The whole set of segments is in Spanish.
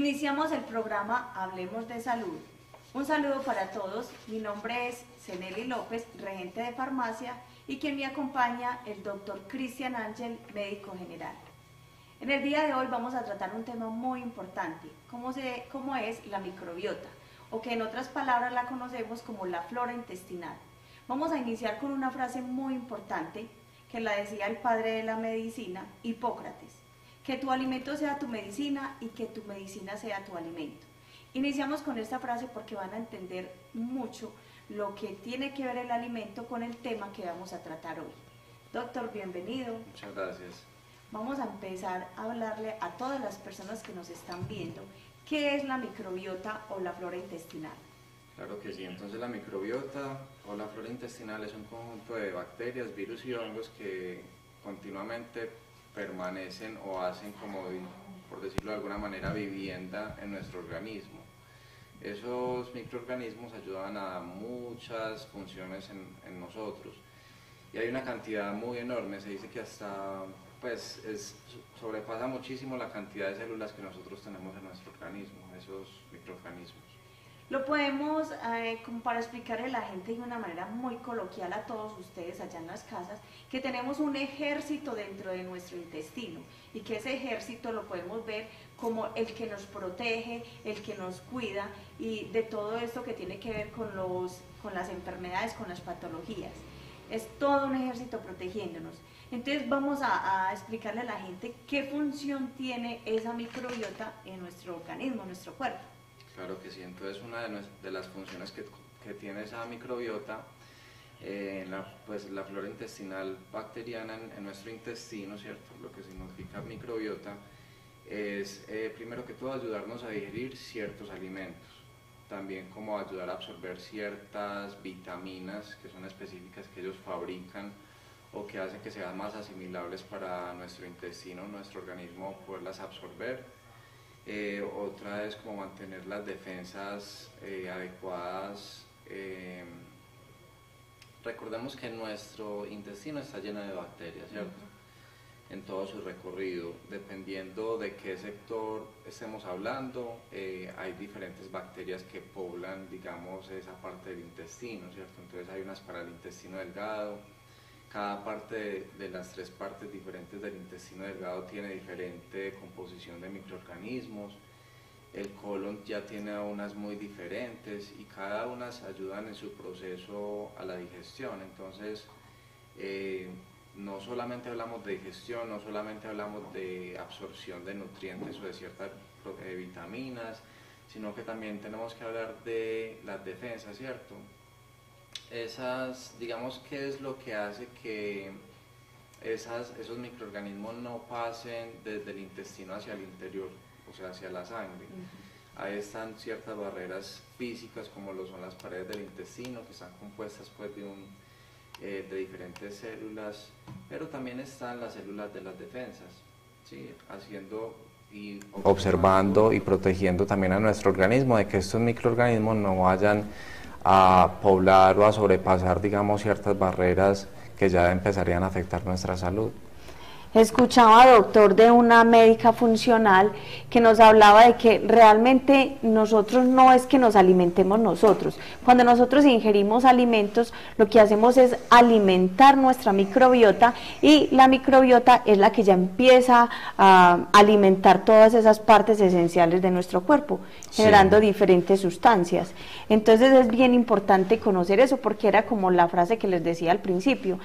Iniciamos el programa Hablemos de Salud. Un saludo para todos, mi nombre es Zeneli López, regente de farmacia, y quien me acompaña el doctor Cristian Ángel, médico general. En el día de hoy vamos a tratar un tema muy importante, como es la microbiota, o que en otras palabras la conocemos como la flora intestinal. Vamos a iniciar con una frase muy importante que la decía el padre de la medicina, Hipócrates: que tu alimento sea tu medicina y que tu medicina sea tu alimento. Iniciamos con esta frase porque van a entender mucho lo que tiene que ver el alimento con el tema que vamos a tratar hoy. Doctor, bienvenido. Muchas gracias. Vamos a empezar a hablarle a todas las personas que nos están viendo qué es la microbiota o la flora intestinal. Claro que sí, entonces la microbiota o la flora intestinal es un conjunto de bacterias, virus y hongos que continuamente permanecen o hacen como, por decirlo de alguna manera, vivienda en nuestro organismo. Esos microorganismos ayudan a muchas funciones en nosotros y hay una cantidad muy enorme, se dice que hasta sobrepasa muchísimo la cantidad de células que nosotros tenemos en nuestro organismo, esos microorganismos. Lo podemos, como para explicarle a la gente de una manera muy coloquial a todos ustedes allá en las casas, que tenemos un ejército dentro de nuestro intestino y que ese ejército lo podemos ver como el que nos protege, el que nos cuida y de todo esto que tiene que ver con las enfermedades, con las patologías. Es todo un ejército protegiéndonos. Entonces vamos a explicarle a la gente qué función tiene esa microbiota en nuestro organismo, en nuestro cuerpo. Claro que sí, entonces una de las funciones que tiene esa microbiota, la flora intestinal bacteriana en nuestro intestino, ¿cierto? Lo que significa microbiota es, primero que todo, ayudarnos a digerir ciertos alimentos, también como ayudar a absorber ciertas vitaminas que son específicas que ellos fabrican o que hacen que sean más asimilables para nuestro intestino, nuestro organismo, poderlas absorber. Otra es como mantener las defensas adecuadas. Recordemos que nuestro intestino está lleno de bacterias, ¿cierto? En todo su recorrido, dependiendo de qué sector estemos hablando, hay diferentes bacterias que poblan, digamos, esa parte del intestino, ¿cierto? Entonces hay unas para el intestino delgado. Cada parte de las tres partes diferentes del intestino delgado tiene diferente composición de microorganismos. El colon ya tiene unas muy diferentes y cada una ayudan en su proceso a la digestión. Entonces, no solamente hablamos de digestión, no solamente hablamos de absorción de nutrientes o de ciertas vitaminas, sino que también tenemos que hablar de las defensas, ¿cierto? Digamos, ¿qué es lo que hace que esos microorganismos no pasen desde el intestino hacia el interior, o sea, hacia la sangre? Ahí están ciertas barreras físicas, como lo son las paredes del intestino, que están compuestas pues de diferentes células, pero también están las células de las defensas, ¿sí? Observando y protegiendo también a nuestro organismo de que estos microorganismos no vayan a poblar o a sobrepasar, digamos, ciertas barreras que ya empezarían a afectar nuestra salud. Escuchaba, doctor, de una médica funcional que nos hablaba de que realmente nosotros no es que nos alimentemos nosotros. Cuando nosotros ingerimos alimentos, lo que hacemos es alimentar nuestra microbiota y la microbiota es la que ya empieza a alimentar todas esas partes esenciales de nuestro cuerpo, generando diferentes sustancias. Entonces es bien importante conocer eso porque era como la frase que les decía al principio.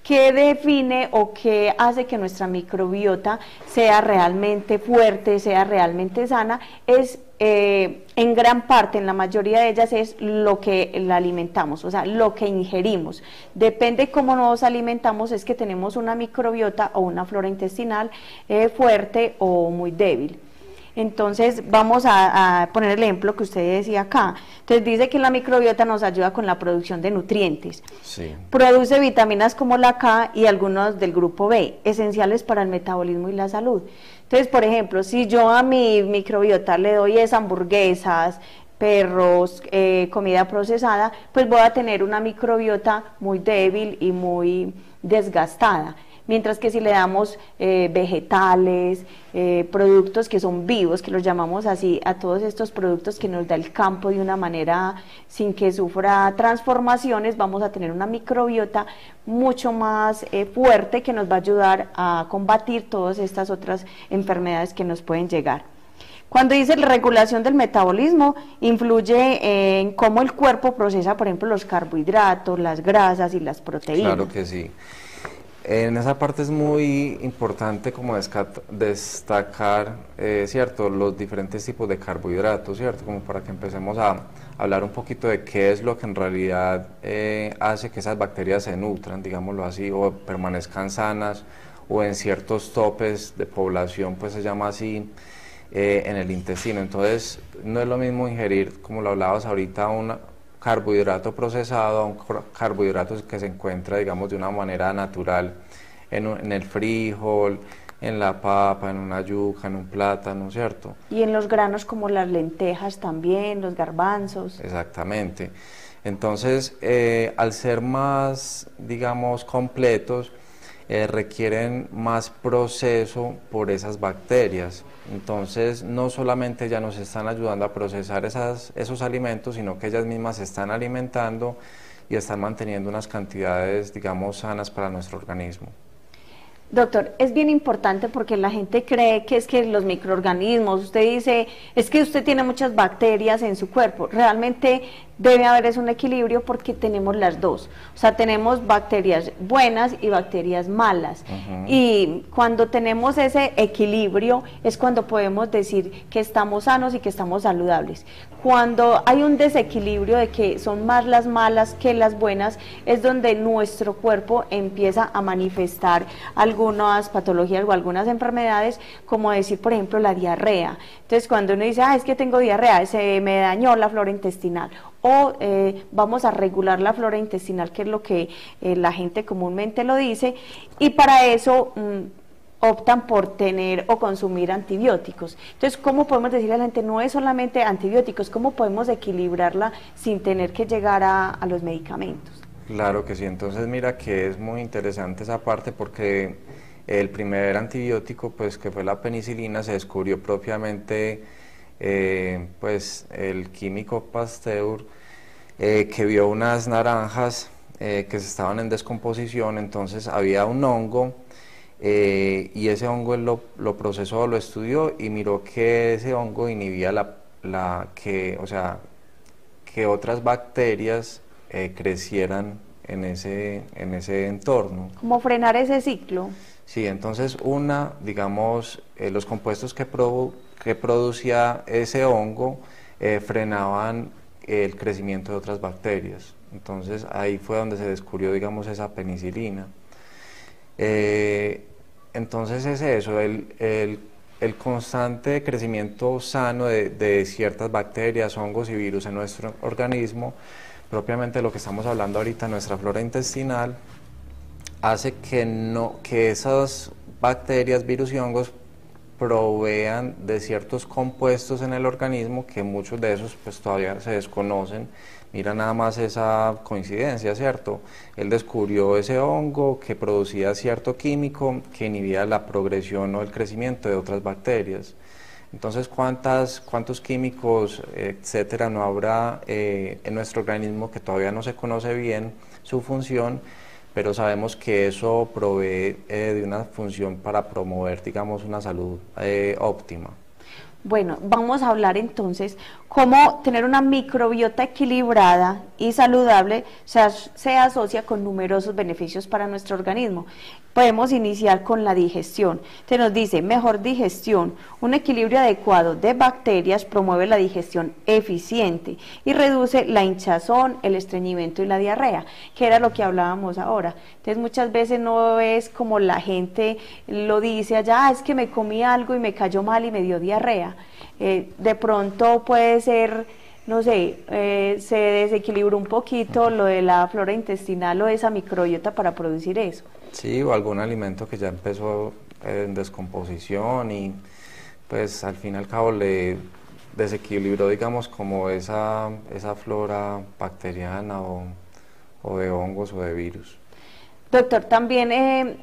¿Qué define o qué hace que nuestra microbiota sea realmente fuerte, sea realmente sana? Es en gran parte, en la mayoría de ellas, es lo que la alimentamos, o sea, lo que ingerimos. Depende cómo nos alimentamos, es que tenemos una microbiota o una flora intestinal fuerte o muy débil. Entonces vamos a poner el ejemplo que usted decía acá. Entonces dice que la microbiota nos ayuda con la producción de nutrientes. Sí. Produce vitaminas como la K y algunos del grupo B, esenciales para el metabolismo y la salud. Entonces, por ejemplo, si yo a mi microbiota le doy hamburguesas, perros, comida procesada, pues voy a tener una microbiota muy débil y muy desgastada. Mientras que si le damos vegetales, productos que son vivos, que los llamamos así, a todos estos productos que nos da el campo de una manera sin que sufra transformaciones, vamos a tener una microbiota mucho más fuerte que nos va a ayudar a combatir todas estas otras enfermedades que nos pueden llegar. Cuando dice la regulación del metabolismo, influye en cómo el cuerpo procesa, por ejemplo, los carbohidratos, las grasas y las proteínas. Claro que sí. En esa parte es muy importante como destacar, ¿cierto?, los diferentes tipos de carbohidratos, ¿cierto?, como para que empecemos a hablar un poquito de qué es lo que en realidad hace que esas bacterias se nutran, digámoslo así, o permanezcan sanas, o en ciertos topes de población, pues se llama así, en el intestino. Entonces, no es lo mismo ingerir, como lo hablabas ahorita, un carbohidrato procesado a un carbohidrato que se encuentra, digamos, de una manera natural en el frijol, en la papa, en una yuca, en un plátano, ¿cierto? Y en los granos como las lentejas también, los garbanzos. Exactamente. Entonces, al ser más, digamos, completos, requieren más proceso por esas bacterias. Entonces, no solamente ya nos están ayudando a procesar esos alimentos, sino que ellas mismas se están alimentando y están manteniendo unas cantidades, digamos, sanas para nuestro organismo. Doctor, es bien importante porque la gente cree que es que los microorganismos, usted dice, es que usted tiene muchas bacterias en su cuerpo. Realmente debe haber un equilibrio porque tenemos las dos. O sea, tenemos bacterias buenas y bacterias malas. Y cuando tenemos ese equilibrio es cuando podemos decir que estamos sanos y que estamos saludables. Cuando hay un desequilibrio de que son más las malas que las buenas, es donde nuestro cuerpo empieza a manifestar algunas patologías o algunas enfermedades, como decir, por ejemplo, la diarrea. Entonces, cuando uno dice, es que tengo diarrea, se me dañó la flora intestinal, o vamos a regular la flora intestinal, que es lo que la gente comúnmente lo dice, y para eso optan por tener o consumir antibióticos. Entonces, ¿cómo podemos decirle a la gente? No es solamente antibióticos, ¿cómo podemos equilibrarla sin tener que llegar a los medicamentos? Claro que sí, entonces mira que es muy interesante esa parte porque el primer antibiótico, pues que fue la penicilina, se descubrió propiamente pues el químico Pasteur, que vio unas naranjas que se estaban en descomposición. Entonces había un hongo y ese hongo él lo procesó, lo estudió y miró que ese hongo inhibía que otras bacterias crecieran en ese entorno. ¿Cómo frenar ese ciclo? Sí, entonces digamos, los compuestos que producía ese hongo frenaban el crecimiento de otras bacterias. Entonces ahí fue donde se descubrió, digamos, esa penicilina. Entonces es eso, el constante crecimiento sano de ciertas bacterias, hongos y virus en nuestro organismo, propiamente lo que estamos hablando ahorita, nuestra flora intestinal, hace que esas bacterias, virus y hongos provean de ciertos compuestos en el organismo, que muchos de esos pues todavía se desconocen. Mira nada más esa coincidencia, ¿cierto? Él descubrió ese hongo que producía cierto químico que inhibía la progresión o el crecimiento de otras bacterias. Entonces, ¿cuántos químicos, etcétera, no habrá en nuestro organismo que todavía no se conoce bien su función, pero sabemos que eso provee de una función para promover, digamos, una salud óptima? Bueno, vamos a hablar entonces cómo tener una microbiota equilibrada y saludable se asocia con numerosos beneficios para nuestro organismo. Podemos iniciar con la digestión. Se nos dice, mejor digestión, un equilibrio adecuado de bacterias promueve la digestión eficiente y reduce la hinchazón, el estreñimiento y la diarrea, que era lo que hablábamos ahora. Entonces muchas veces no es como la gente lo dice allá, es que me comí algo y me cayó mal y me dio diarrea. De pronto puede ser, no sé, se desequilibró un poquito lo de la flora intestinal o esa microbiota para producir eso. Sí, o algún alimento que ya empezó en descomposición y pues al fin y al cabo le desequilibró, digamos, como esa flora bacteriana o de hongos o de virus. Doctor, también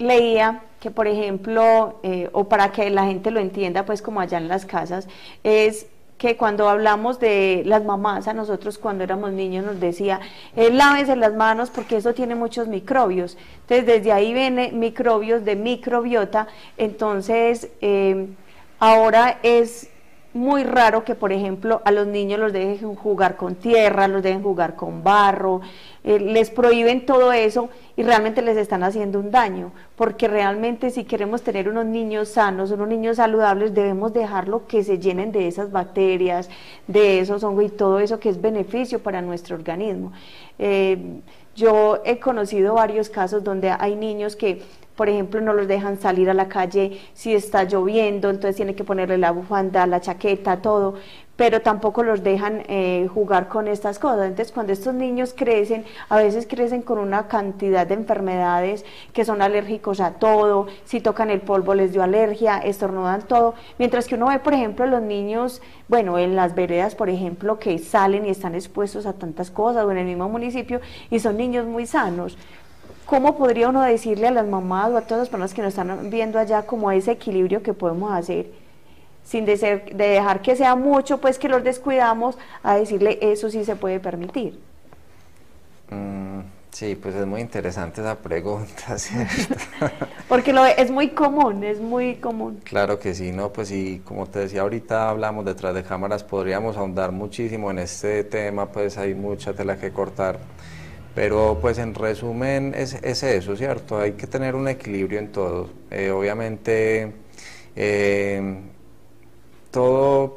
leía que, por ejemplo, o para que la gente lo entienda, pues como allá en las casas, es que cuando hablamos de las mamás, a nosotros cuando éramos niños nos decía, lávense las manos porque eso tiene muchos microbios. Entonces, desde ahí viene microbios de microbiota. Entonces, ahora es muy raro que, por ejemplo, a los niños los dejen jugar con tierra, los dejen jugar con barro, les prohíben todo eso y realmente les están haciendo un daño, porque realmente si queremos tener unos niños sanos, unos niños saludables, debemos dejarlo que se llenen de esas bacterias, de esos hongos y todo eso que es beneficio para nuestro organismo. Yo he conocido varios casos donde hay niños que, por ejemplo, no los dejan salir a la calle si está lloviendo, entonces tienen que ponerle la bufanda, la chaqueta, todo, pero tampoco los dejan jugar con estas cosas. Entonces, cuando estos niños crecen, a veces crecen con una cantidad de enfermedades que son alérgicos a todo, si tocan el polvo les dio alergia, estornudan todo, mientras que uno ve, por ejemplo, los niños, bueno, en las veredas, por ejemplo, que salen y están expuestos a tantas cosas, o en el mismo municipio, y son niños muy sanos. ¿Cómo podría uno decirle a las mamás o a todas las personas que nos están viendo allá como ese equilibrio que podemos hacer, sin de dejar que sea mucho, pues que los descuidamos, a decirle eso sí se puede permitir? Sí, pues es muy interesante esa pregunta, ¿cierto? Porque es muy común, es muy común. Claro que sí, ¿no? Pues y como te decía ahorita, hablamos detrás de cámaras, podríamos ahondar muchísimo en este tema, pues hay mucha tela que cortar. Pero pues en resumen es eso, ¿cierto? Hay que tener un equilibrio en todo. Obviamente todos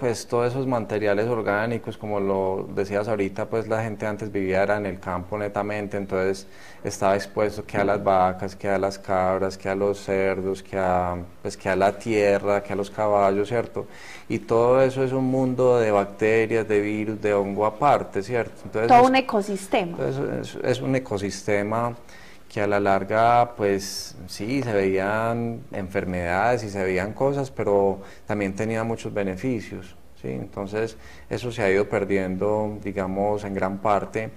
esos materiales orgánicos, como lo decías ahorita, pues la gente antes vivía era en el campo netamente, entonces estaba expuesto que a las vacas, que a las cabras, que a los cerdos, que a la tierra, que a los caballos, ¿cierto? Y todo eso es un mundo de bacterias, de virus, de hongo aparte, ¿cierto? Entonces, todo un ecosistema. Es un ecosistema que a la larga, pues sí, se veían enfermedades y se veían cosas, pero también tenía muchos beneficios, ¿sí? Entonces eso se ha ido perdiendo, digamos, en gran parte.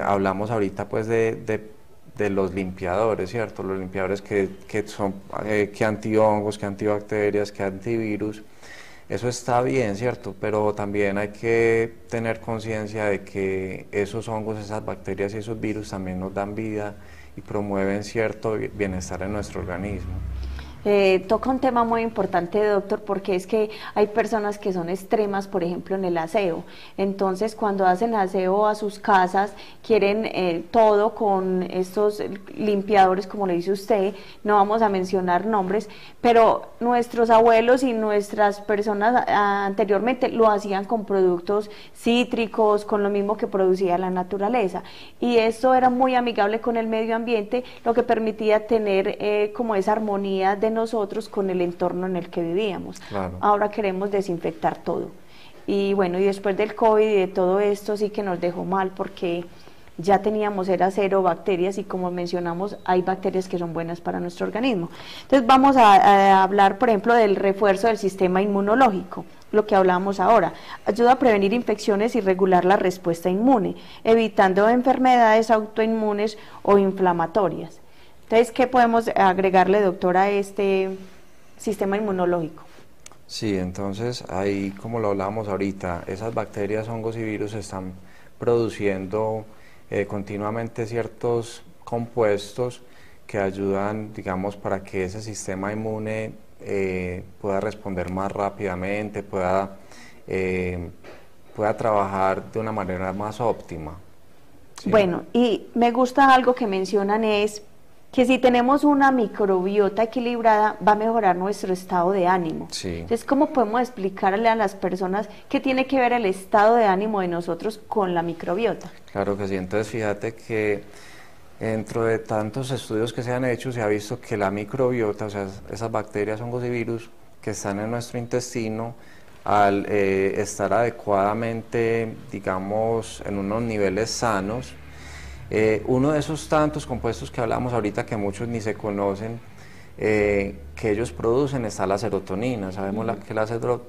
Hablamos ahorita pues de los limpiadores, ¿cierto? Los limpiadores que son que antihongos, que antibacterias, que antivirus. Eso está bien, ¿cierto? Pero también hay que tener conciencia de que esos hongos, esas bacterias y esos virus también nos dan vida y promueven cierto bienestar en nuestro organismo. Toca un tema muy importante, doctor, porque es que hay personas que son extremas, por ejemplo, en el aseo. Entonces, cuando hacen aseo a sus casas, quieren todo con estos limpiadores, como le dice usted, no vamos a mencionar nombres, pero nuestros abuelos y nuestras personas anteriormente lo hacían con productos cítricos, con lo mismo que producía la naturaleza. Y esto era muy amigable con el medio ambiente, lo que permitía tener como esa armonía de nosotros con el entorno en el que vivíamos. Claro. Ahora queremos desinfectar todo. Y bueno, y después del COVID y de todo esto sí que nos dejó mal, porque ya teníamos, era cero bacterias, y como mencionamos, hay bacterias que son buenas para nuestro organismo. Entonces vamos a hablar, por ejemplo, del refuerzo del sistema inmunológico, lo que hablábamos ahora. Ayuda a prevenir infecciones y regular la respuesta inmune, evitando enfermedades autoinmunes o inflamatorias. Entonces, ¿qué podemos agregarle, doctor, a este sistema inmunológico? Sí, entonces ahí, como lo hablábamos ahorita, esas bacterias, hongos y virus están produciendo continuamente ciertos compuestos que ayudan, digamos, para que ese sistema inmune pueda responder más rápidamente, pueda trabajar de una manera más óptima. ¿Sí? Bueno, y me gusta algo que mencionan, es que si tenemos una microbiota equilibrada, va a mejorar nuestro estado de ánimo. Sí. Entonces, ¿cómo podemos explicarle a las personas qué tiene que ver el estado de ánimo de nosotros con la microbiota? Claro que sí. Entonces, fíjate que dentro de tantos estudios que se han hecho, se ha visto que la microbiota, o sea, esas bacterias, hongos y virus que están en nuestro intestino, al estar adecuadamente, digamos, en unos niveles sanos, uno de esos tantos compuestos que hablamos ahorita, que muchos ni se conocen, que ellos producen, está la serotonina. Sabemos que la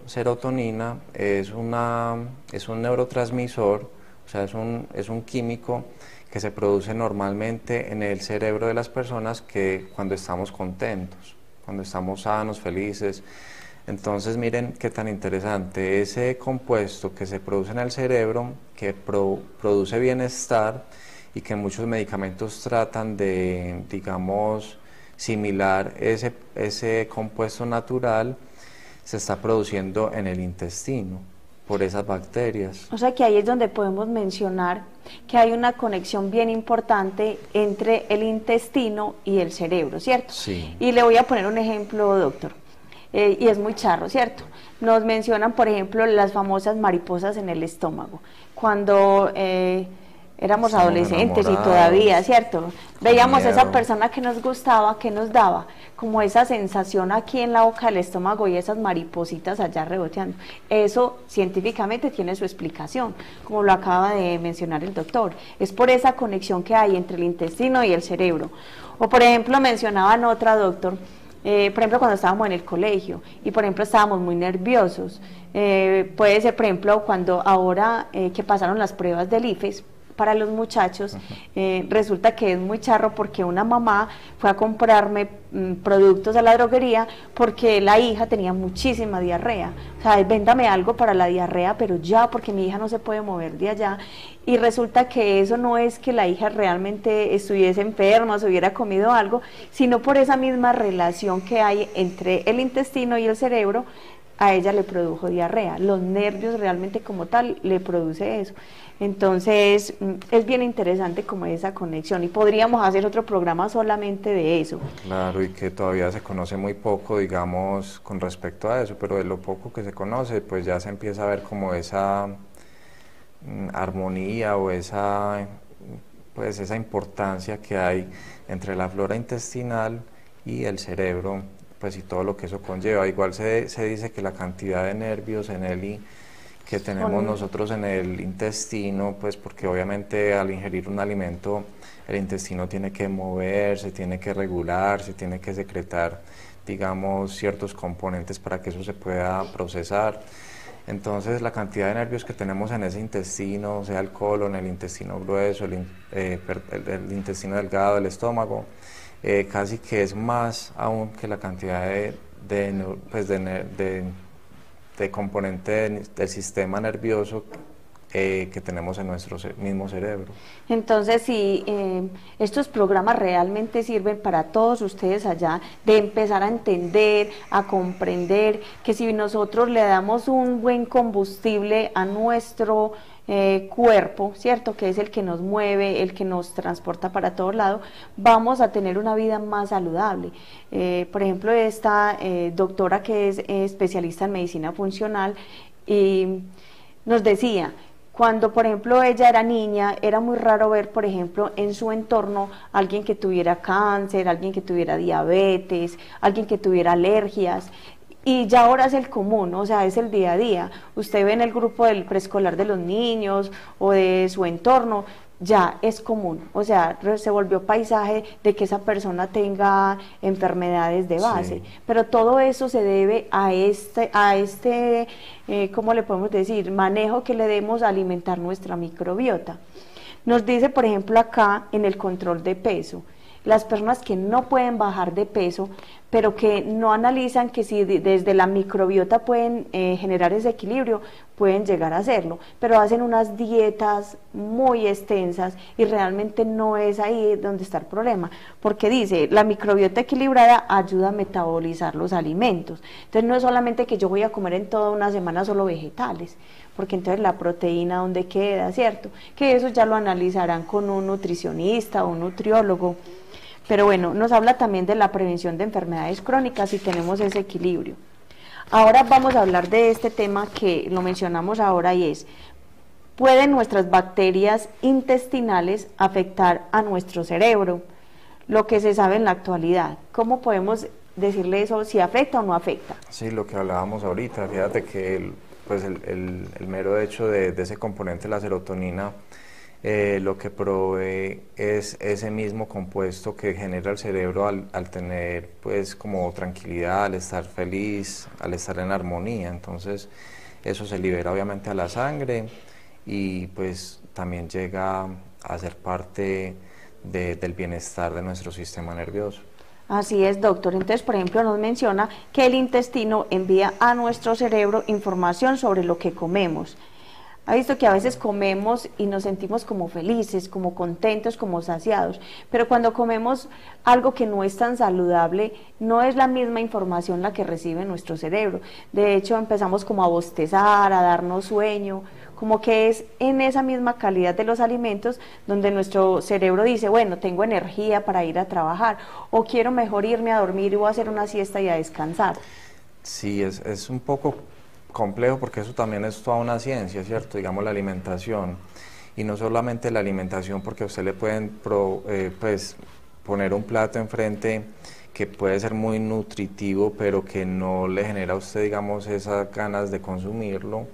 serotonina es un neurotransmisor, o sea, es un químico que se produce normalmente en el cerebro de las personas que cuando estamos contentos, cuando estamos sanos, felices. Entonces miren qué tan interesante, ese compuesto que se produce en el cerebro, que produce bienestar y que muchos medicamentos tratan de, digamos, similar ese compuesto natural, se está produciendo en el intestino por esas bacterias. O sea que ahí es donde podemos mencionar que hay una conexión bien importante entre el intestino y el cerebro, ¿cierto? Sí. Y le voy a poner un ejemplo, doctor, y es muy charro, ¿cierto? Nos mencionan, por ejemplo, las famosas mariposas en el estómago. Cuando éramos Estamos adolescentes y enamorados, todavía, ¿cierto? Veíamos esa miedo. persona que nos gustaba, que nos daba como esa sensación aquí en la boca del estómago y esas maripositas allá reboteando. Eso científicamente tiene su explicación, como lo acaba de mencionar el doctor. Es por esa conexión que hay entre el intestino y el cerebro. O por ejemplo, mencionaban otra, doctor, por ejemplo, cuando estábamos en el colegio y por ejemplo estábamos muy nerviosos. Puede ser, por ejemplo, cuando ahora que pasaron las pruebas del IFES, para los muchachos, resulta que es muy charro porque una mamá fue a comprarme productos a la droguería porque la hija tenía muchísima diarrea. O sea, véndame algo para la diarrea, pero ya, porque mi hija no se puede mover de allá. Y resulta que eso no es que la hija realmente estuviese enferma o se hubiera comido algo, sino por esa misma relación que hay entre el intestino y el cerebro. A ella le produjo diarrea, los nervios realmente como tal le produce eso. Entonces es bien interesante como esa conexión y podríamos hacer otro programa solamente de eso. Claro, y que todavía se conoce muy poco, digamos, con respecto a eso, pero de lo poco que se conoce, pues ya se empieza a ver como esa armonía o esa, pues esa importancia que hay entre la flora intestinal y el cerebro, pues y todo lo que eso conlleva. Igual se dice que la cantidad de nervios en el que tenemos nosotros en el intestino, pues porque obviamente al ingerir un alimento el intestino tiene que moverse, tiene que regularse, tiene que secretar, digamos, ciertos componentes para que eso se pueda procesar. Entonces la cantidad de nervios que tenemos en ese intestino, sea el colon, el intestino grueso, el intestino delgado, el estómago, casi que es más aún que la cantidad de componente del sistema nervioso que tenemos en nuestro mismo cerebro. Entonces, si estos programas realmente sirven para todos ustedes allá, de empezar a entender, a comprender que si nosotros le damos un buen combustible a nuestro cuerpo, ¿cierto? Que es el que nos mueve, el que nos transporta para todos lados, vamos a tener una vida más saludable. Por ejemplo, esta doctora que es especialista en medicina funcional y nos decía, cuando por ejemplo ella era niña, era muy raro ver por ejemplo en su entorno alguien que tuviera cáncer, alguien que tuviera diabetes, alguien que tuviera alergias. Y ya ahora es el común, o sea, es el día a día. Usted ve en el grupo del preescolar de los niños o de su entorno, ya es común, o sea, se volvió paisaje de que esa persona tenga enfermedades de base, sí. Pero todo eso se debe a este ¿cómo le podemos decir? Manejo que le demos a alimentar nuestra microbiota. Nos dice, por ejemplo, acá en el control de peso, las personas que no pueden bajar de peso, pero que no analizan que si desde la microbiota pueden generar ese equilibrio, pueden llegar a hacerlo, pero hacen unas dietas muy extensas y realmente no es ahí donde está el problema, porque dice, la microbiota equilibrada ayuda a metabolizar los alimentos. Entonces no es solamente que yo voy a comer en toda una semana solo vegetales, porque entonces la proteína dónde queda, ¿cierto? Que eso ya lo analizarán con un nutricionista o un nutriólogo. Pero bueno, nos habla también de la prevención de enfermedades crónicas si tenemos ese equilibrio. Ahora vamos a hablar de este tema que lo mencionamos ahora y es, ¿pueden nuestras bacterias intestinales afectar a nuestro cerebro? Lo que se sabe en la actualidad. ¿Cómo podemos decirle eso, si afecta o no afecta? Sí, lo que hablábamos ahorita, fíjate que el mero hecho de ese componente, la serotonina, lo que provee es ese mismo compuesto que genera el cerebro al tener pues como tranquilidad, al estar feliz, al estar en armonía. Entonces eso se libera obviamente a la sangre y pues también llega hacer parte del bienestar de nuestro sistema nervioso. Así es, doctor. Entonces, por ejemplo, nos menciona que el intestino envía a nuestro cerebro información sobre lo que comemos. Ha visto que a veces comemos y nos sentimos como felices, como contentos, como saciados, pero cuando comemos algo que no es tan saludable, no es la misma información la que recibe nuestro cerebro. De hecho, empezamos como a bostezar, a darnos sueño, como que es en esa misma calidad de los alimentos donde nuestro cerebro dice, bueno, tengo energía para ir a trabajar, o quiero mejor irme a dormir y voy a hacer una siesta y a descansar. Sí, es un poco complejo porque eso también es toda una ciencia, ¿cierto? Digamos la alimentación, y no solamente la alimentación, porque a usted le pueden pues poner un plato enfrente que puede ser muy nutritivo, pero que no le genera a usted, digamos, esas ganas de consumirlo,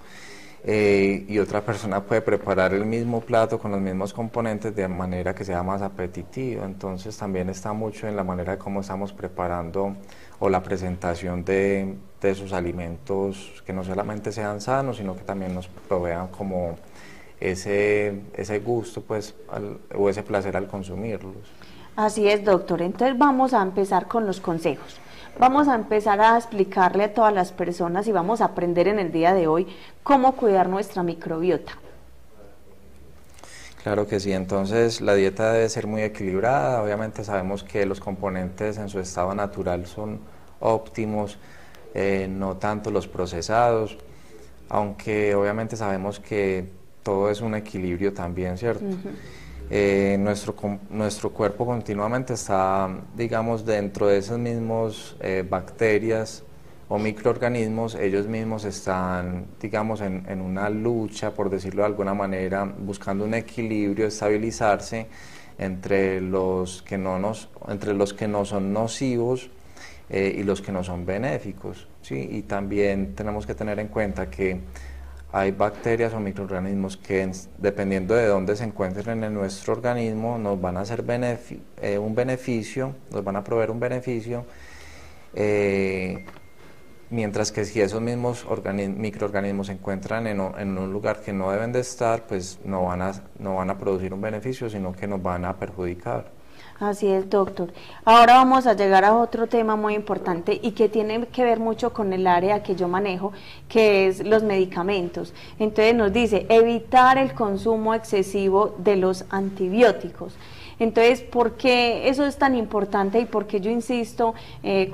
y otra persona puede preparar el mismo plato con los mismos componentes de manera que sea más apetitivo. Entonces también está mucho en la manera de cómo estamos preparando o la presentación de esos alimentos, que no solamente sean sanos, sino que también nos provean como ese gusto, pues, o ese placer al consumirlos. Así es, doctor. Entonces vamos a empezar con los consejos. Vamos a empezar a explicarle a todas las personas y vamos a aprender en el día de hoy cómo cuidar nuestra microbiota. Claro que sí, entonces la dieta debe ser muy equilibrada. Obviamente sabemos que los componentes en su estado natural son óptimos, no tanto los procesados, aunque obviamente sabemos que todo es un equilibrio también, ¿cierto? Nuestro cuerpo continuamente está, digamos, dentro de esas mismas bacterias o microorganismos. Ellos mismos están, digamos, en una lucha, por decirlo de alguna manera, buscando un equilibrio, estabilizarse entre los que no son nocivos y los que no son benéficos, ¿sí? Y también tenemos que tener en cuenta que hay bacterias o microorganismos que, dependiendo de dónde se encuentren en nuestro organismo, nos van a hacer un beneficio, nos van a proveer un beneficio, mientras que si esos mismos microorganismos se encuentran en un lugar que no deben de estar, pues no van a producir un beneficio, sino que nos van a perjudicar. Así es, doctor. Ahora vamos a llegar a otro tema muy importante y que tiene que ver mucho con el área que yo manejo, que es los medicamentos. Entonces nos dice, evitar el consumo excesivo de los antibióticos. Entonces, ¿por qué eso es tan importante y por qué yo insisto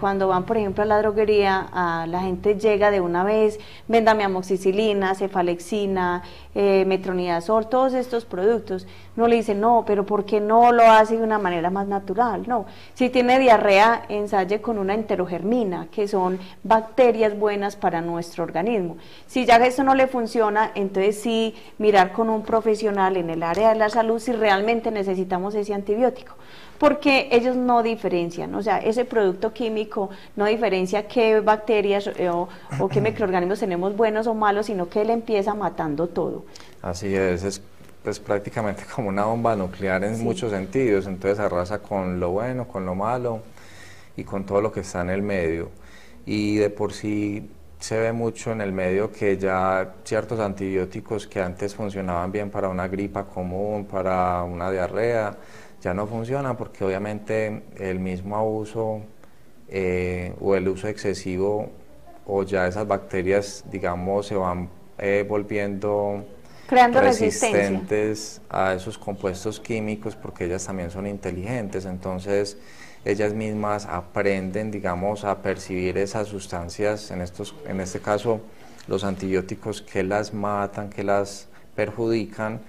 cuando van, por ejemplo, a la droguería, la gente llega de una vez, véndame amoxicilina, cefalexina, metronidazol, todos estos productos? No le dicen, no, pero ¿por qué no lo hace de una manera más natural? No, si tiene diarrea, ensaye con una enterogermina, que son bacterias buenas para nuestro organismo. Si ya eso no le funciona, entonces sí mirar con un profesional en el área de la salud si realmente necesitamos ese antibiótico, porque ellos no diferencian, o sea, ese producto químico no diferencia qué bacterias o qué microorganismos tenemos buenos o malos, sino que él empieza matando todo. Así es pues prácticamente como una bomba nuclear en muchos sentidos, entonces arrasa con lo bueno, con lo malo y con todo lo que está en el medio. Y de por sí se ve mucho en el medio que ya ciertos antibióticos que antes funcionaban bien para una gripa común, para una diarrea, ya no funcionan porque obviamente el mismo abuso o el uso excesivo, o ya esas bacterias, digamos, se van volviendo creando resistentes a esos compuestos químicos, porque ellas también son inteligentes. Entonces ellas mismas aprenden, digamos, a percibir esas sustancias, en este caso los antibióticos, que las matan, que las perjudican,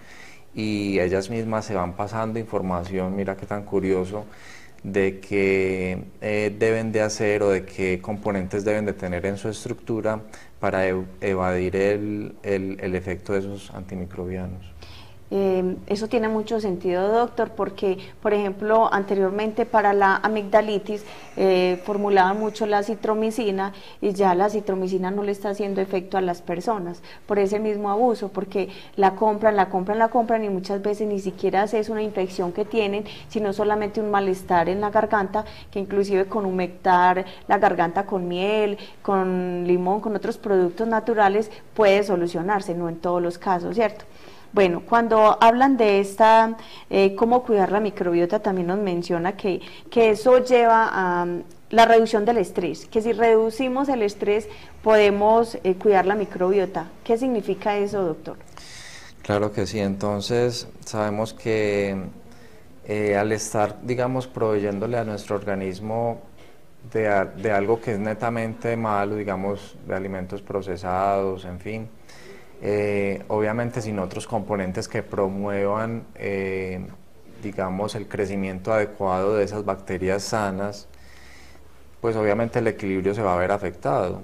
y ellas mismas se van pasando información, mira qué tan curioso, de qué deben de hacer o de qué componentes deben de tener en su estructura para evadir el efecto de esos antimicrobianos. Eso tiene mucho sentido, doctor, porque, por ejemplo, anteriormente para la amigdalitis formulaban mucho la citromicina y ya la citromicina no le está haciendo efecto a las personas por ese mismo abuso, porque la compran y muchas veces ni siquiera es una infección que tienen, sino solamente un malestar en la garganta, que inclusive con humectar la garganta con miel, con limón, con otros productos naturales puede solucionarse, no en todos los casos, ¿cierto? Bueno, cuando hablan de esta, cómo cuidar la microbiota, también nos menciona que eso lleva a la reducción del estrés, que si reducimos el estrés podemos cuidar la microbiota. ¿Qué significa eso, doctor? Claro que sí, entonces sabemos que al estar, digamos, proveyéndole a nuestro organismo de algo que es netamente malo, digamos, de alimentos procesados, en fin, obviamente sin otros componentes que promuevan, digamos, el crecimiento adecuado de esas bacterias sanas, pues obviamente el equilibrio se va a ver afectado.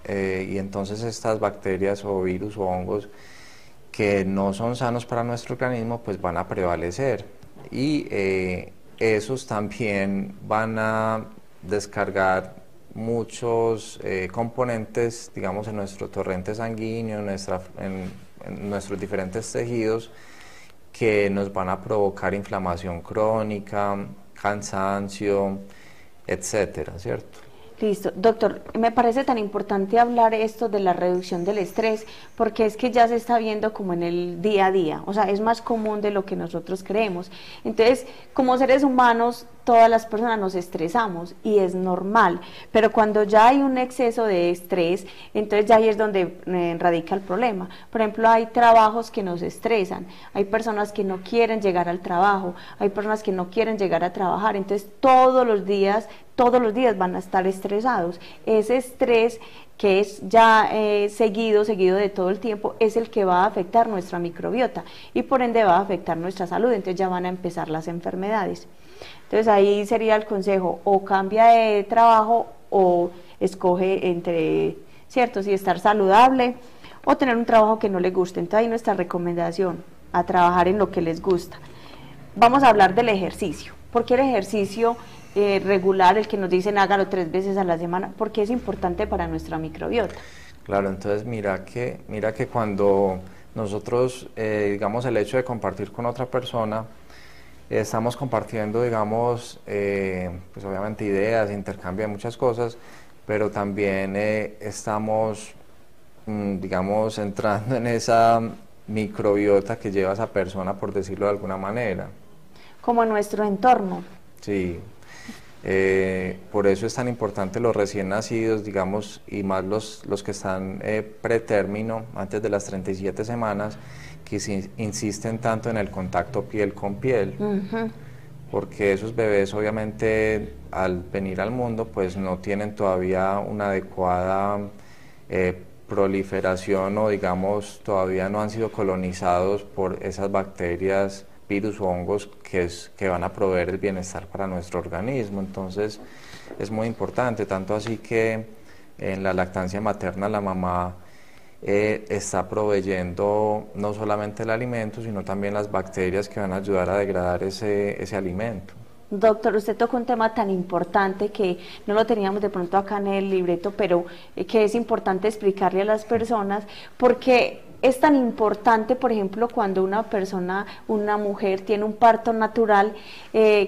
Y entonces estas bacterias o virus o hongos que no son sanos para nuestro organismo, pues van a prevalecer. Y esos también van a descargar muchos componentes, digamos, en nuestro torrente sanguíneo, en nuestros diferentes tejidos, que nos van a provocar inflamación crónica, cansancio, etcétera, ¿cierto? Listo. Doctor, me parece tan importante hablar esto de la reducción del estrés, porque es que ya se está viendo como en el día a día, o sea, es más común de lo que nosotros creemos. Entonces, como seres humanos, todas las personas nos estresamos y es normal, pero cuando ya hay un exceso de estrés, entonces ya ahí es donde radica el problema. Por ejemplo, hay trabajos que nos estresan, hay personas que no quieren llegar al trabajo, hay personas que no quieren llegar a trabajar, entonces todos los días van a estar estresados. Ese estrés que es ya seguido de todo el tiempo, es el que va a afectar nuestra microbiota y por ende va a afectar nuestra salud, entonces ya van a empezar las enfermedades. Entonces ahí sería el consejo, o cambia de trabajo o escoge entre, ¿cierto? Si estar saludable o tener un trabajo que no le guste. Entonces ahí nuestra recomendación, a trabajar en lo que les gusta. Vamos a hablar del ejercicio. ¿Por qué el ejercicio regular, el que nos dicen hágalo 3 veces a la semana, porque es importante para nuestra microbiota? Claro, entonces mira que cuando nosotros, digamos, el hecho de compartir con otra persona, estamos compartiendo, digamos, pues obviamente ideas, intercambio de muchas cosas, pero también estamos, digamos, entrando en esa microbiota que lleva esa persona, por decirlo de alguna manera. Como en nuestro entorno. Sí. Por eso es tan importante los recién nacidos, digamos, y más los que están pretérmino, antes de las 37 semanas, que insisten tanto en el contacto piel con piel, porque esos bebés obviamente al venir al mundo pues no tienen todavía una adecuada proliferación, o digamos todavía no han sido colonizados por esas bacterias, virus o hongos que van a proveer el bienestar para nuestro organismo. Entonces es muy importante, tanto así que en la lactancia materna la mamá está proveyendo no solamente el alimento, sino también las bacterias que van a ayudar a degradar ese alimento. Doctor, usted tocó un tema tan importante que no lo teníamos de pronto acá en el libreto, pero que es importante explicarle a las personas, porque es tan importante, por ejemplo, cuando una persona, una mujer tiene un parto natural,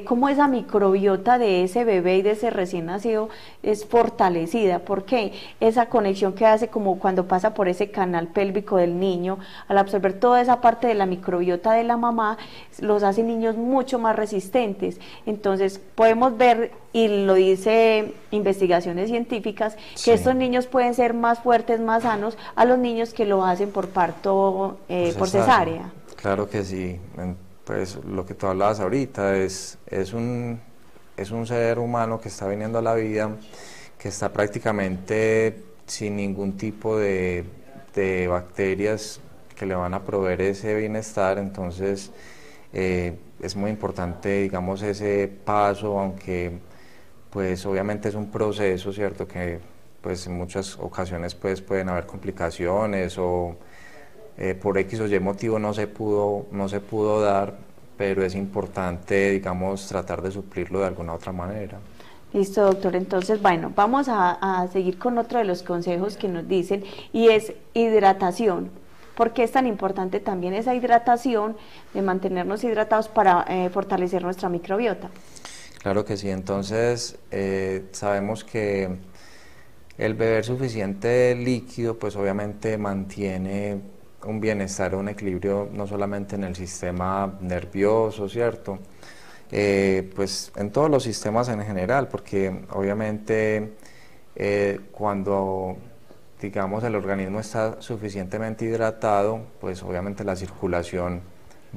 cómo esa microbiota de ese bebé y de ese recién nacido es fortalecida, porque esa conexión que hace como cuando pasa por ese canal pélvico del niño, al absorber toda esa parte de la microbiota de la mamá, los hace niños mucho más resistentes. Entonces podemos ver, y lo dice investigaciones científicas, que estos niños pueden ser más fuertes, más sanos a los niños que lo hacen por parto, por cesárea. Claro que sí, pues lo que tú hablabas ahorita es un ser humano que está viniendo a la vida, que está prácticamente sin ningún tipo de bacterias que le van a proveer ese bienestar. Entonces es muy importante, digamos, ese paso, aunque pues obviamente es un proceso, ¿cierto? Que pues en muchas ocasiones pues pueden haber complicaciones, o por X o Y motivo no se pudo dar, pero es importante, digamos, tratar de suplirlo de alguna otra manera. Listo, doctor. Entonces, bueno, vamos a seguir con otro de los consejos que nos dicen, y es hidratación. ¿Por qué es tan importante también esa hidratación, de mantenernos hidratados para fortalecer nuestra microbiota? Claro que sí. Entonces, sabemos que el beber suficiente líquido, pues obviamente mantiene un bienestar, un equilibrio no solamente en el sistema nervioso, ¿cierto? Pues en todos los sistemas en general, porque obviamente cuando digamos el organismo está suficientemente hidratado, pues obviamente la circulación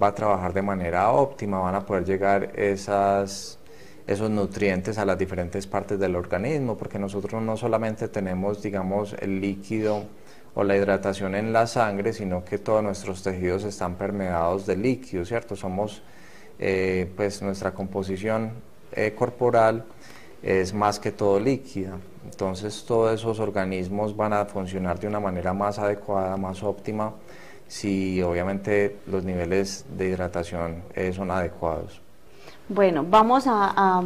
va a trabajar de manera óptima, van a poder llegar esos nutrientes a las diferentes partes del organismo, porque nosotros no solamente tenemos, digamos, el líquido o la hidratación en la sangre, sino que todos nuestros tejidos están permeados de líquido, ¿cierto? Somos, pues nuestra composición corporal es más que todo líquida, entonces todos esos organismos van a funcionar de una manera más adecuada, más óptima, si obviamente los niveles de hidratación son adecuados. Bueno, vamos a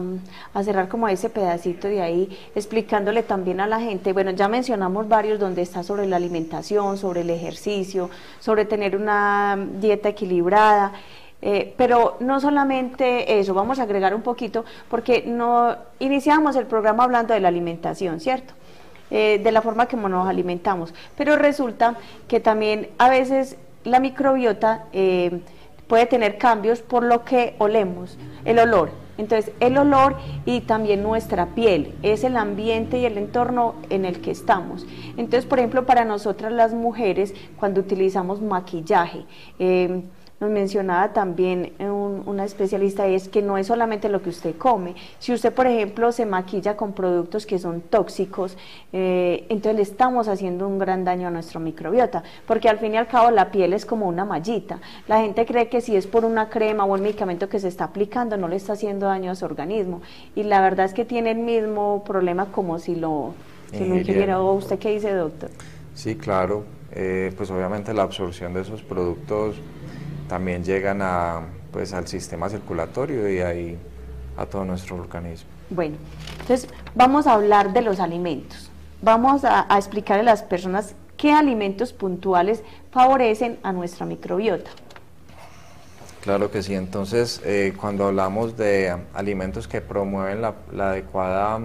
cerrar como ese pedacito de ahí, explicándole también a la gente, bueno, ya mencionamos varios donde está sobre la alimentación, sobre el ejercicio, sobre tener una dieta equilibrada, pero no solamente eso, vamos a agregar un poquito, porque no iniciamos el programa hablando de la alimentación, ¿cierto? De la forma que nos alimentamos, pero resulta que también a veces la microbiota puede tener cambios por lo que olemos, el olor. Entonces, el olor y también nuestra piel, es el ambiente y el entorno en el que estamos. Entonces, por ejemplo, para nosotras las mujeres, cuando utilizamos maquillaje, nos mencionaba también una especialista, es que no es solamente lo que usted come. Si usted, por ejemplo, se maquilla con productos que son tóxicos, entonces le estamos haciendo un gran daño a nuestra microbiota, porque al fin y al cabo la piel es como una mallita. La gente cree que si es por una crema o un medicamento que se está aplicando, no le está haciendo daño a su organismo, y la verdad es que tiene el mismo problema como si lo ingiriera. ¿O usted qué dice, doctor? Sí, claro, pues obviamente la absorción de esos productos también llegan pues al sistema circulatorio y ahí a todo nuestro organismo. Bueno, entonces vamos a hablar de los alimentos. Vamos a explicarle a las personas qué alimentos puntuales favorecen a nuestra microbiota. Claro que sí, entonces cuando hablamos de alimentos que promueven la adecuada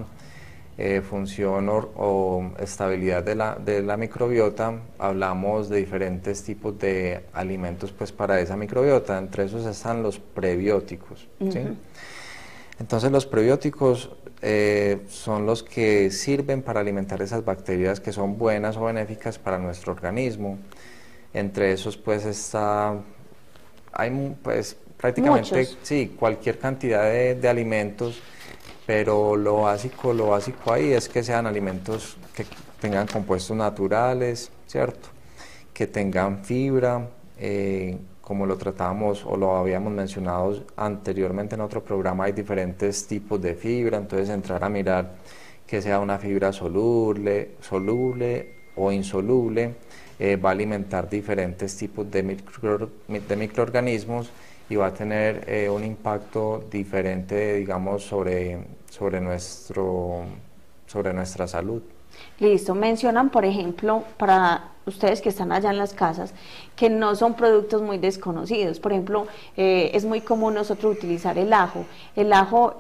función o estabilidad de la microbiota, hablamos de diferentes tipos de alimentos pues para esa microbiota, entre esos están los prebióticos, ¿sí? Entonces los prebióticos son los que sirven para alimentar esas bacterias que son buenas o benéficas para nuestro organismo. Entre esos pues hay pues prácticamente sí, cualquier cantidad de alimentos, pero lo básico ahí es que sean alimentos que tengan compuestos naturales, ¿cierto? Que tengan fibra, como lo tratábamos o lo habíamos mencionado anteriormente en otro programa, hay diferentes tipos de fibra, entonces entrar a mirar que sea una fibra soluble o insoluble, va a alimentar diferentes tipos de microorganismos y va a tener un impacto diferente, digamos, sobre nuestra salud. Listo, mencionan, por ejemplo, para ustedes que están allá en las casas, que no son productos muy desconocidos. Por ejemplo, es muy común nosotros utilizar el ajo. El ajo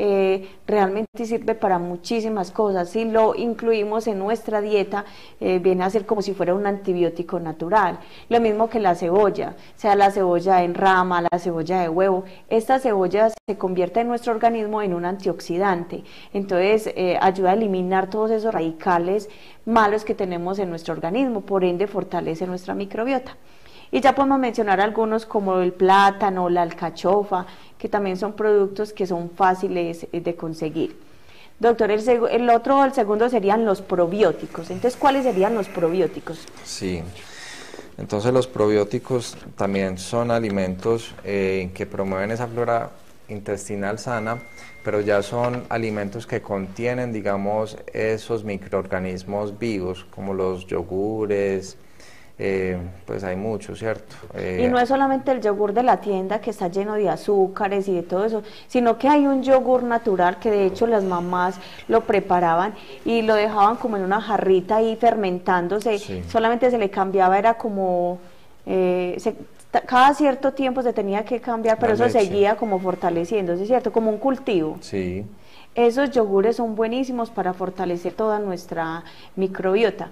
realmente sirve para muchísimas cosas. Si lo incluimos en nuestra dieta, viene a ser como si fuera un antibiótico natural. Lo mismo que la cebolla, sea la cebolla en rama, la cebolla de huevo. Esta cebolla se convierte en nuestro organismo en un antioxidante. Entonces, ayuda a eliminar todos esos radicales malos que tenemos en nuestro organismo, por ende fortalece nuestra microbiota. Y ya podemos mencionar algunos como el plátano, la alcachofa, que también son productos que son fáciles de conseguir. Doctor, el segundo serían los probióticos. Entonces, ¿cuáles serían los probióticos? Sí, entonces los probióticos también son alimentos que promueven esa flora intestinal sana, pero ya son alimentos que contienen, digamos, esos microorganismos vivos, como los yogures, pues hay muchos, ¿cierto? Y no es solamente el yogur de la tienda que está lleno de azúcares y de todo eso, sino que hay un yogur natural que de hecho las mamás lo preparaban y lo dejaban como en una jarrita ahí fermentándose, sí. Solamente se le cambiaba, era como... cada cierto tiempo se tenía que cambiar, pero eso seguía como fortaleciéndose, ¿cierto? Como un cultivo. Sí. Esos yogures son buenísimos para fortalecer toda nuestra microbiota.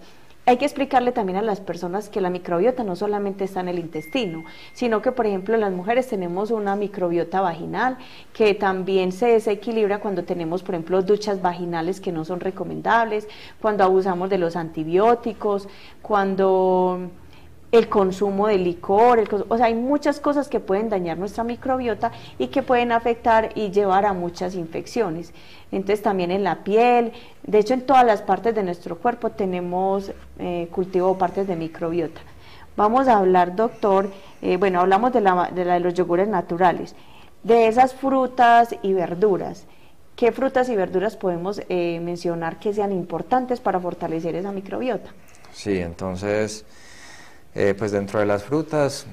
hay que explicarle también a las personas que la microbiota no solamente está en el intestino, sino que, por ejemplo, las mujeres tenemos una microbiota vaginal que también se desequilibra cuando tenemos, por ejemplo, duchas vaginales que no son recomendables, cuando abusamos de los antibióticos, cuando el consumo de licor, o sea, hay muchas cosas que pueden dañar nuestra microbiota y que pueden afectar y llevar a muchas infecciones. Entonces también en la piel, de hecho en todas las partes de nuestro cuerpo tenemos cultivo o partes de microbiota. Vamos a hablar, doctor, bueno, hablamos de los yogures naturales, de esas frutas y verduras. ¿Qué frutas y verduras podemos mencionar que sean importantes para fortalecer esa microbiota? Sí, entonces, pues dentro de las frutas,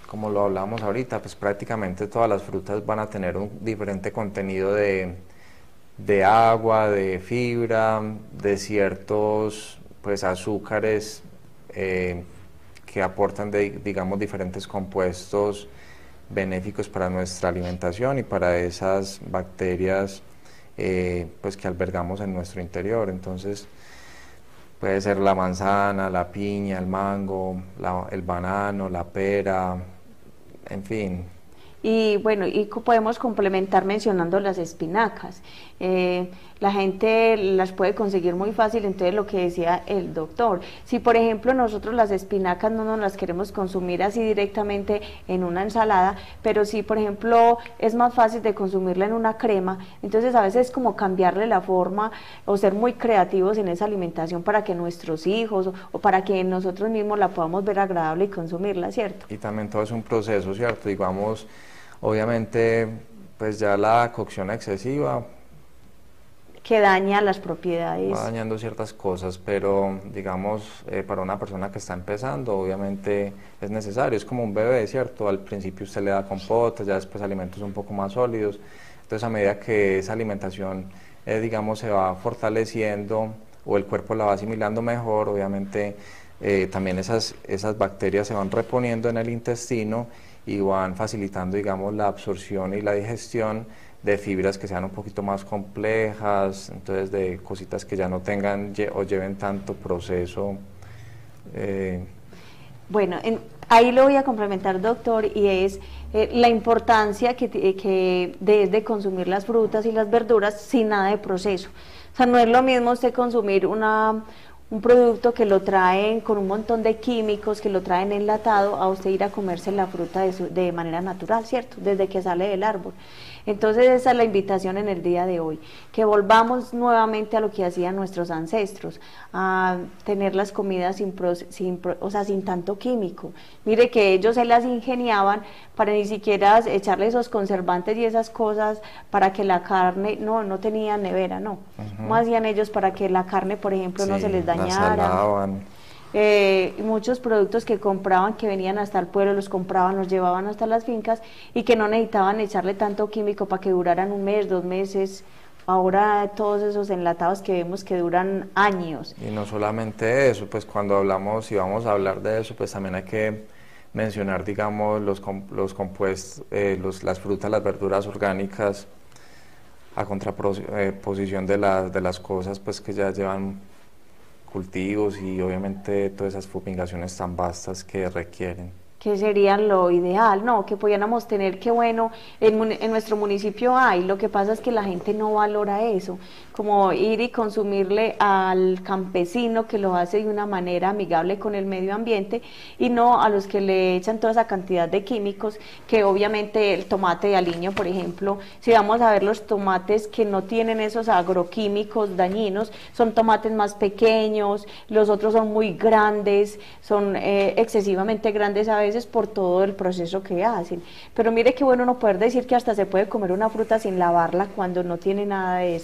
como lo hablamos ahorita, pues prácticamente todas las frutas van a tener un diferente contenido de agua, de fibra, de ciertos pues azúcares que aportan digamos diferentes compuestos benéficos para nuestra alimentación y para esas bacterias pues que albergamos en nuestro interior. Entonces puede ser la manzana, la piña, el mango, el banano, la pera, en fin. Y bueno, y podemos complementar mencionando las espinacas. La gente las puede conseguir muy fácil, entonces lo que decía el doctor, si por ejemplo nosotros las espinacas no nos las queremos consumir así directamente en una ensalada, pero si por ejemplo es más fácil de consumirla en una crema, entonces a veces es como cambiarle la forma o ser muy creativos en esa alimentación para que nuestros hijos o para que nosotros mismos la podamos ver agradable y consumirla, ¿cierto? Y también todo es un proceso, ¿cierto? Digamos, obviamente, pues ya la cocción excesiva que daña las propiedades. Va dañando ciertas cosas, pero digamos, para una persona que está empezando, obviamente es necesario, es como un bebé, ¿cierto? Al principio usted le da compotas, ya después alimentos un poco más sólidos, entonces a medida que esa alimentación, digamos, se va fortaleciendo o el cuerpo la va asimilando mejor, obviamente también esas bacterias se van reponiendo en el intestino y van facilitando, digamos, la absorción y la digestión de fibras que sean un poquito más complejas, entonces de cositas que ya no tengan o lleven tanto proceso. Bueno, ahí lo voy a complementar, doctor, y es la importancia de consumir las frutas y las verduras sin nada de proceso. O sea, no es lo mismo usted consumir un producto que lo traen con un montón de químicos, que lo traen enlatado, a usted ir a comerse la fruta de manera natural, ¿cierto? Desde que sale del árbol. Entonces esa es la invitación en el día de hoy, que volvamos nuevamente a lo que hacían nuestros ancestros, a tener las comidas sin tanto químico. Mire que ellos se las ingeniaban para ni siquiera echarle esos conservantes y esas cosas para que la carne, no tenían nevera, no. ¿Cómo hacían ellos para que la carne, por ejemplo, no se les dañara? La salaban. Muchos productos que compraban, que venían hasta el pueblo, los compraban, los llevaban hasta las fincas y que no necesitaban echarle tanto químico para que duraran un mes, 2 meses. Ahora todos esos enlatados que vemos que duran años. Y no solamente eso, pues cuando hablamos y vamos a hablar de eso, pues también hay que mencionar, digamos, los compuestos, las frutas, las verduras orgánicas, a contraposición de las cosas pues que ya llevan cultivos y obviamente todas esas fumigaciones tan vastas que requieren. Que serían lo ideal, ¿no? Que pudiéramos tener, que bueno, en nuestro municipio hay, lo que pasa es que la gente no valora eso, como ir y consumirle al campesino que lo hace de una manera amigable con el medio ambiente y no a los que le echan toda esa cantidad de químicos, que obviamente el tomate de aliño, por ejemplo, si vamos a ver los tomates que no tienen esos agroquímicos dañinos, son tomates más pequeños, los otros son muy grandes, son excesivamente grandes a veces por todo el proceso que hacen, pero mire qué bueno no poder decir que hasta se puede comer una fruta sin lavarla cuando no tiene nada de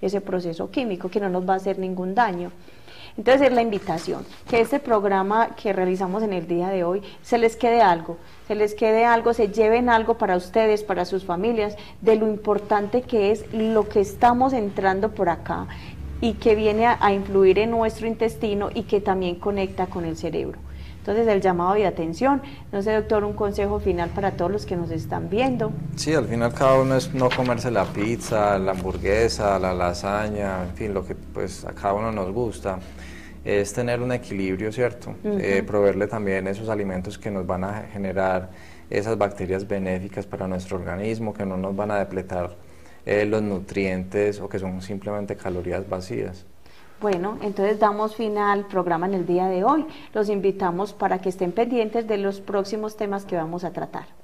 ese proceso químico, que no nos va a hacer ningún daño. Entonces es la invitación, que este programa que realizamos en el día de hoy se les quede algo, se lleven algo para ustedes, para sus familias, de lo importante que es lo que estamos entrando por acá y que viene a influir en nuestro intestino y que también conecta con el cerebro. Entonces el llamado de atención, no sé, doctor, un consejo final para todos los que nos están viendo. Sí, al final cada uno es no comerse la pizza, la hamburguesa, la lasaña, en fin, lo que pues a cada uno nos gusta. es tener un equilibrio, ¿cierto? Proveerle también esos alimentos que nos van a generar esas bacterias benéficas para nuestro organismo, que no nos van a depletar los nutrientes o que son simplemente calorías vacías. Bueno, entonces damos fin al programa en el día de hoy. Los invitamos para que estén pendientes de los próximos temas que vamos a tratar.